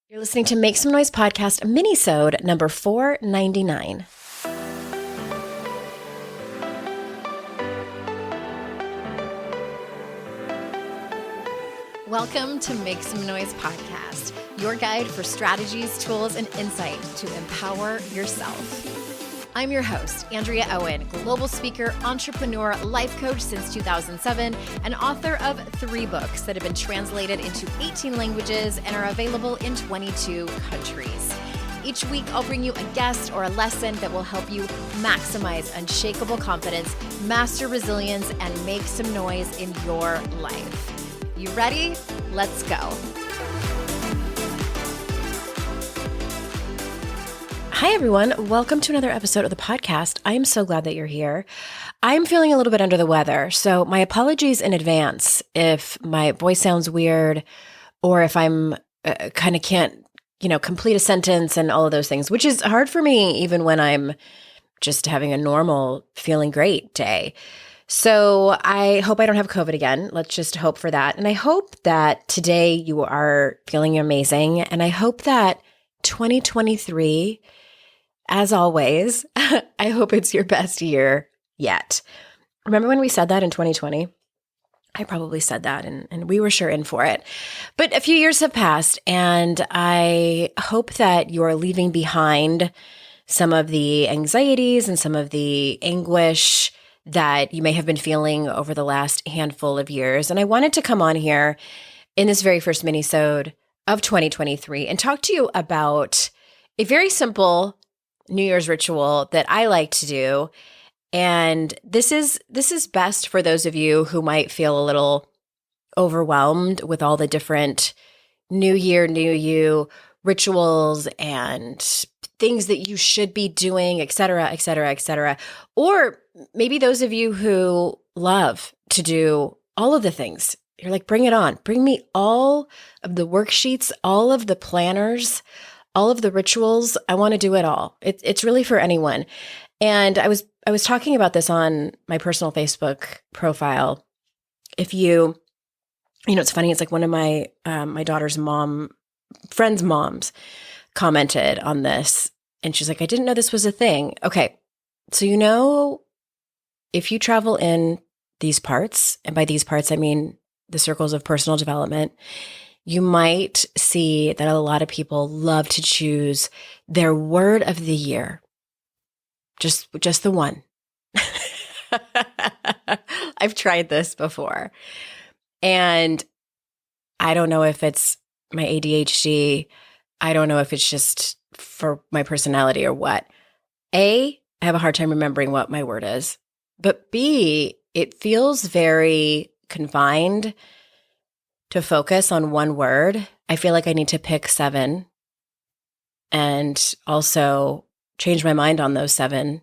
You're listening to Make Some Noise podcast, minisode number 499. Welcome to Make Some Noise podcast, your guide for strategies, tools, and insight to empower yourself. I'm your host, Andrea Owen, global speaker, entrepreneur, life coach since 2007, and author of 3 books that have been translated into 18 languages and are available in 22 countries. Each week, I'll bring you a guest or a lesson that will help you maximize unshakable confidence, master resilience, and make some noise in your life. You ready? Let's go. Hi, everyone. Welcome to another episode of the podcast. I am so glad that you're here. I'm feeling a little bit under the weather, so my apologies in advance if my voice sounds weird or if I'm kind of can't, complete a sentence and all of those things, which is hard for me even when I'm just having a normal, feeling great day. So I hope I don't have COVID again. Let's just hope for that. And I hope that today you are feeling amazing. And I hope that 2023, as always, I hope it's your best year yet. Remember when we said that in 2020? I probably said that and we were sure in for it. But a few years have passed and I hope that you're leaving behind some of the anxieties and some of the anguish that you may have been feeling over the last handful of years. And I wanted to come on here in this very first minisode of 2023 and talk to you about a very simple New Year's ritual that I like to do. And this is best for those of you who might feel a little overwhelmed with all the different New Year, New You rituals and things that you should be doing, et cetera, et cetera, et cetera. Or maybe those of you who love to do all of the things. You're like, bring it on. Bring me all of the worksheets, all of the planners, all of the rituals. I want to do it all. It's really for anyone. And I was talking about this on my personal Facebook profile. If it's funny. It's like one of my my daughter's friend's moms commented on this, and she's like, "I didn't know this was a thing." Okay, so if you travel in these parts, and by these parts I mean the circles of personal development, you might see that a lot of people love to choose their word of the year. Just the one. I've tried this before. And I don't know if it's my ADHD. I don't know if it's just for my personality or what. A, I have a hard time remembering what my word is. But B, it feels very confined to focus on one word. I feel like I need to pick 7 and also change my mind on those 7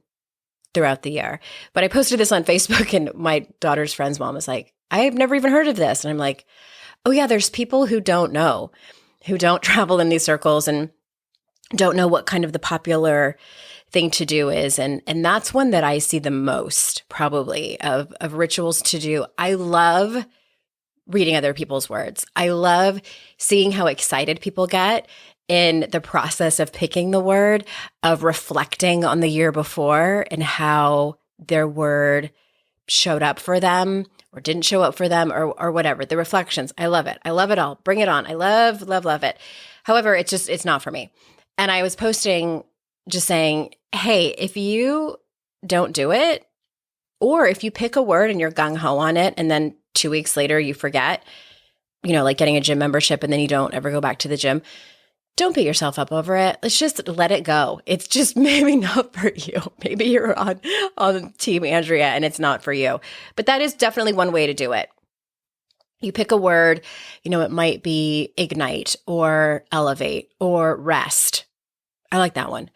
throughout the year. But I posted this on Facebook and my daughter's friend's mom was like, I've never even heard of this. And I'm like, oh yeah, there's people who don't know, who don't travel in these circles and don't know what kind of the popular thing to do is. And that's one that I see the most probably of rituals to do. I love reading other people's words. I love seeing how excited people get in the process of picking the word, of reflecting on the year before and how their word showed up for them or didn't show up for them or whatever. The reflections. I love it. I love it all. Bring it on. I love, love, love it. However, it's not for me. And I was posting just saying, hey, if you don't do it, or if you pick a word and you're gung-ho on it and then 2 weeks later you forget, like getting a gym membership and then you don't ever go back to the gym, don't beat yourself up over it. Let's just let it go. It's just maybe not for you. Maybe you're on Team Andrea and it's not for you. But that is definitely one way to do it. You pick a word, it might be ignite or elevate or rest. I like that one.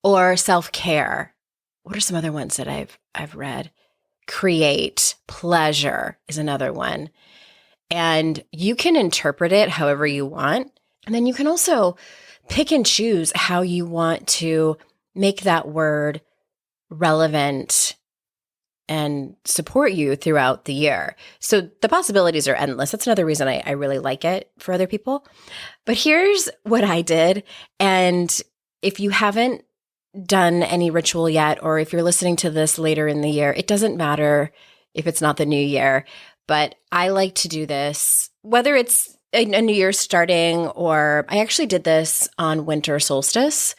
Or self-care. What are some other ones that I've read? Create, pleasure is another one. And you can interpret it however you want. And then you can also pick and choose how you want to make that word relevant and support you throughout the year. So the possibilities are endless. That's another reason I really like it for other people. But here's what I did. And if you haven't done any ritual yet, or if you're listening to this later in the year, it doesn't matter if it's not the new year. But I like to do this, whether it's a new year starting, or I actually did this on Winter Solstice.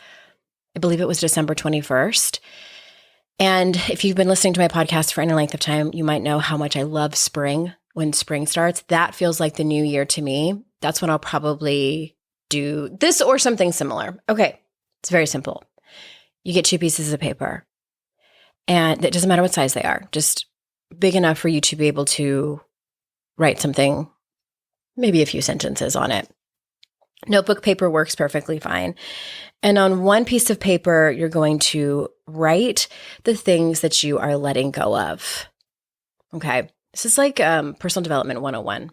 I believe it was December 21st. And if you've been listening to my podcast for any length of time, you might know how much I love spring. When spring starts, that feels like the new year to me. That's when I'll probably do this or something similar. Okay, it's very simple. You get 2 pieces of paper, and it doesn't matter what size they are, just big enough for you to be able to write something, maybe a few sentences on it. Notebook paper works perfectly fine. And on one piece of paper, you're going to write the things that you are letting go of. Okay. This is like personal development 101.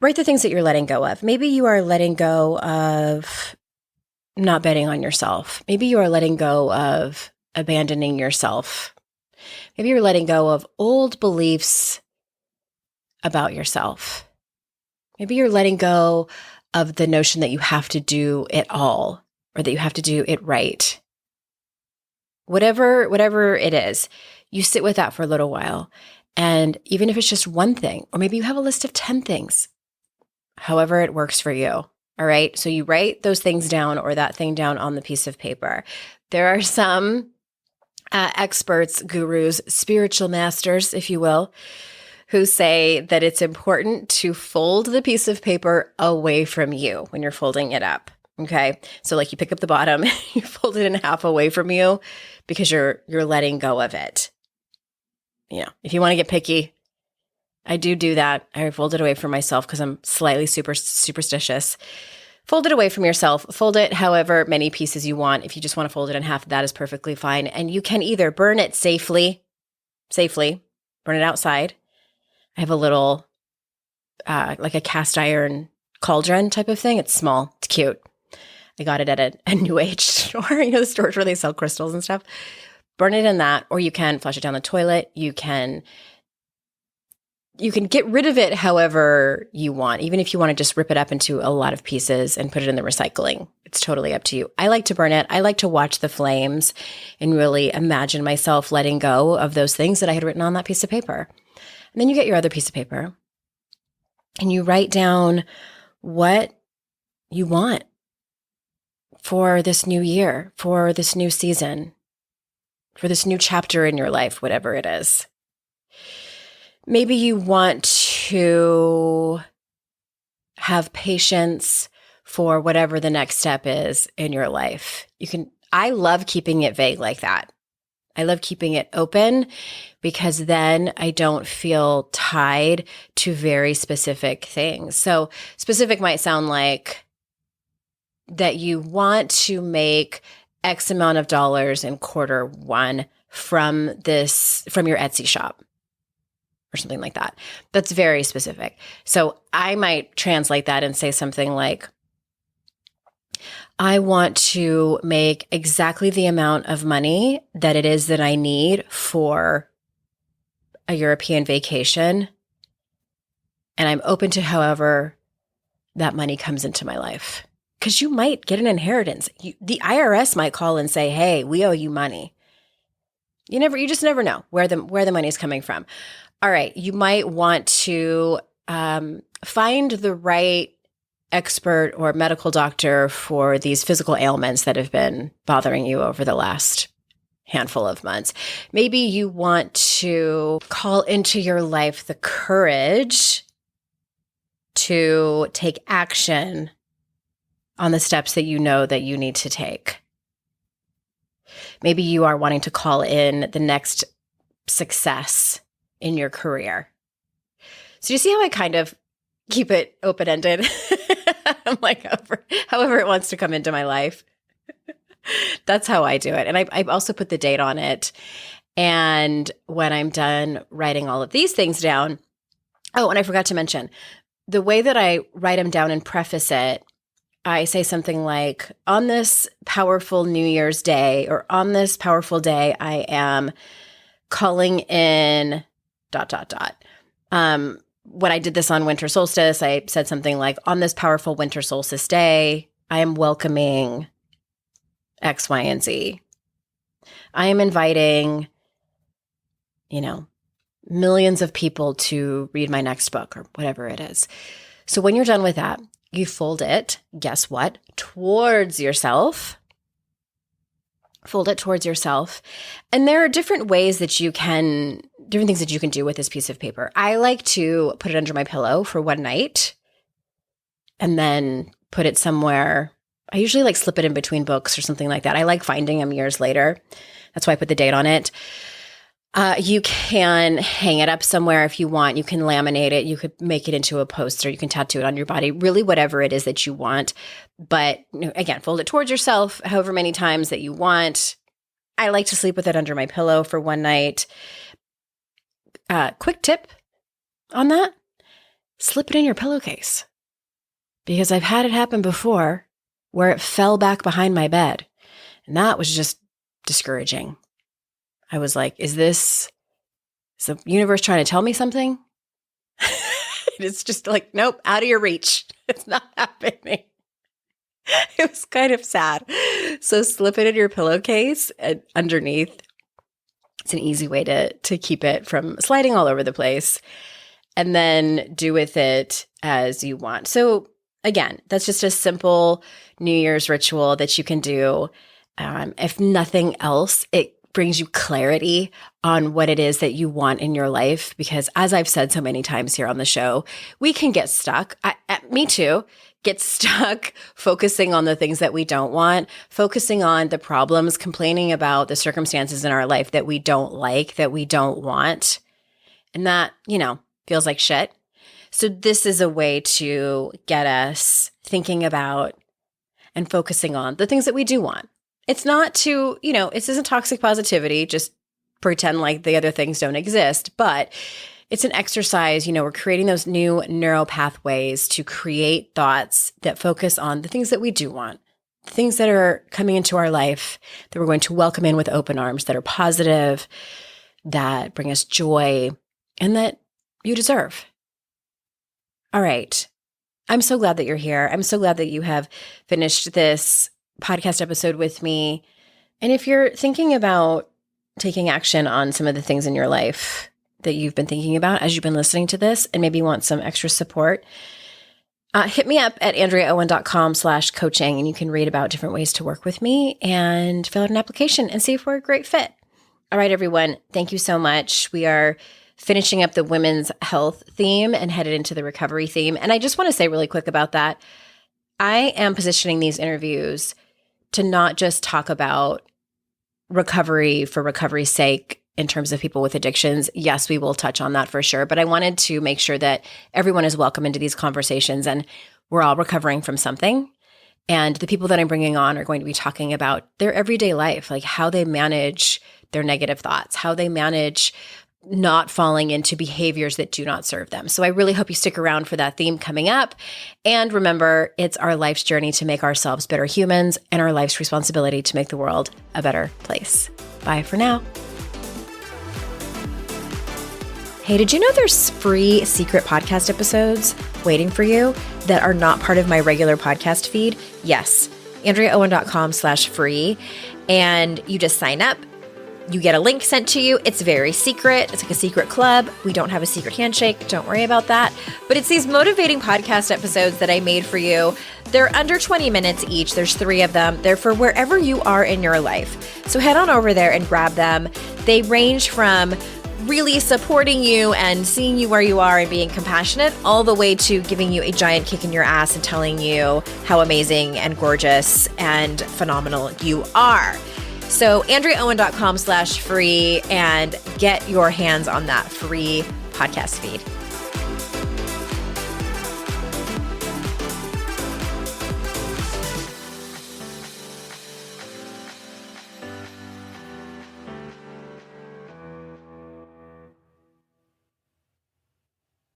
Write the things that you're letting go of. Maybe you are letting go of not betting on yourself. Maybe you are letting go of abandoning yourself. Maybe you're letting go of old beliefs about yourself. Maybe you're letting go of the notion that you have to do it all, or that you have to do it right. Whatever it is, you sit with that for a little while. And even if it's just one thing, or maybe you have a list of 10 things, however it works for you. All right. So you write those things down, or that thing down on the piece of paper. There are some experts, gurus, spiritual masters, if you will, who say that it's important to fold the piece of paper away from you when you're folding it up. Okay. So like you pick up the bottom, you fold it in half away from you because you're letting go of it. You know, if you want to get picky, I do that. I fold it away from myself because I'm slightly superstitious. Fold it away from yourself. Fold it however many pieces you want. If you just want to fold it in half, that is perfectly fine. And you can either burn it safely, burn it outside. I have a little, like a cast iron cauldron type of thing. It's small. It's cute. I got it at a New Age store, the stores where they sell crystals and stuff. Burn it in that, or you can flush it down the toilet. You can get rid of it however you want, even if you want to just rip it up into a lot of pieces and put it in the recycling. It's totally up to you. I like to burn it. I like to watch the flames and really imagine myself letting go of those things that I had written on that piece of paper. And then you get your other piece of paper and you write down what you want for this new year, for this new season, for this new chapter in your life, whatever it is. Maybe you want to have patience for whatever the next step is in your life. I love keeping it vague like that. I love keeping it open because then I don't feel tied to very specific things. So specific might sound like that you want to make X amount of dollars in Q1 from your Etsy shop or something like that. That's very specific. So I might translate that and say something like, I want to make exactly the amount of money that it is that I need for a European vacation. And I'm open to however that money comes into my life. Because you might get an inheritance. The IRS might call and say, hey, we owe you money. You just never know where the money is coming from. All right. You might want to find the right expert or medical doctor for these physical ailments that have been bothering you over the last handful of months. Maybe you want to call into your life the courage to take action on the steps that you know that you need to take. Maybe you are wanting to call in the next success in your career. So you see how I kind of keep it open-ended? I'm like, however it wants to come into my life. That's how I do it. And I also put the date on it. And when I'm done writing all of these things down, oh, and I forgot to mention, the way that I write them down and preface it, I say something like, on this powerful New Year's Day, or on this powerful day, I am calling in ... When I did this on Winter Solstice, I said something like, on this powerful Winter Solstice day, I am welcoming X, Y, and Z. I am inviting, millions of people to read my next book or whatever it is. So when you're done with that, you fold it, guess what? Towards yourself. Fold it towards yourself. And there are different things that you can do with this piece of paper. I like to put it under my pillow for one night and then put it somewhere. I usually slip it in between books or something like that. I like finding them years later. That's why I put the date on it. You can hang it up somewhere if you want. You can laminate it. You could make it into a poster. You can tattoo it on your body, really whatever it is that you want. But again, fold it towards yourself however many times that you want. I like to sleep with it under my pillow for one night. Quick tip on that, slip it in your pillowcase. Because I've had it happen before where it fell back behind my bed. And that was just discouraging. I was like, is the universe trying to tell me something? It's just nope, out of your reach. It's not happening. It was kind of sad. So slip it in your pillowcase and underneath. It's an easy way to keep it from sliding all over the place. And then do with it as you want. So again, that's just a simple New Year's ritual that you can do. If nothing else, it brings you clarity on what it is that you want in your life. Because as I've said so many times here on the show, we can get stuck. Me too. Get stuck focusing on the things that we don't want, focusing on the problems, complaining about the circumstances in our life that we don't like, that we don't want. And that, feels like shit. So this is a way to get us thinking about and focusing on the things that we do want. It's not to, this isn't toxic positivity, just pretend like the other things don't exist, but it's an exercise. We're creating those new neural pathways to create thoughts that focus on the things that we do want, the things that are coming into our life that we're going to welcome in with open arms, that are positive, that bring us joy, and that you deserve. All right. I'm so glad that you're here. I'm so glad that you have finished this podcast episode with me. And if you're thinking about taking action on some of the things in your life that you've been thinking about as you've been listening to this and maybe want some extra support, hit me up at andreaowen.com/coaching and you can read about different ways to work with me and fill out an application and see if we're a great fit. All right, everyone. Thank you so much. We are finishing up the women's health theme and headed into the recovery theme. And I just want to say really quick about that. I am positioning these interviews to not just talk about recovery for recovery's sake in terms of people with addictions. Yes, we will touch on that for sure. But I wanted to make sure that everyone is welcome into these conversations and we're all recovering from something. And the people that I'm bringing on are going to be talking about their everyday life, like how they manage their negative thoughts, how they manage not falling into behaviors that do not serve them. So I really hope you stick around for that theme coming up. And remember, it's our life's journey to make ourselves better humans and our life's responsibility to make the world a better place. Bye for now. Hey, did you know there's free secret podcast episodes waiting for you that are not part of my regular podcast feed? Yes, andreaowen.com/free. And you just sign up. You get a link sent to you. It's very secret. It's like a secret club. We don't have a secret handshake. Don't worry about that. But it's these motivating podcast episodes that I made for you. They're under 20 minutes each. There's 3 of them. They're for wherever you are in your life. So head on over there and grab them. They range from really supporting you and seeing you where you are and being compassionate, all the way to giving you a giant kick in your ass and telling you how amazing and gorgeous and phenomenal you are. So andreaowen.com/free and get your hands on that free podcast feed.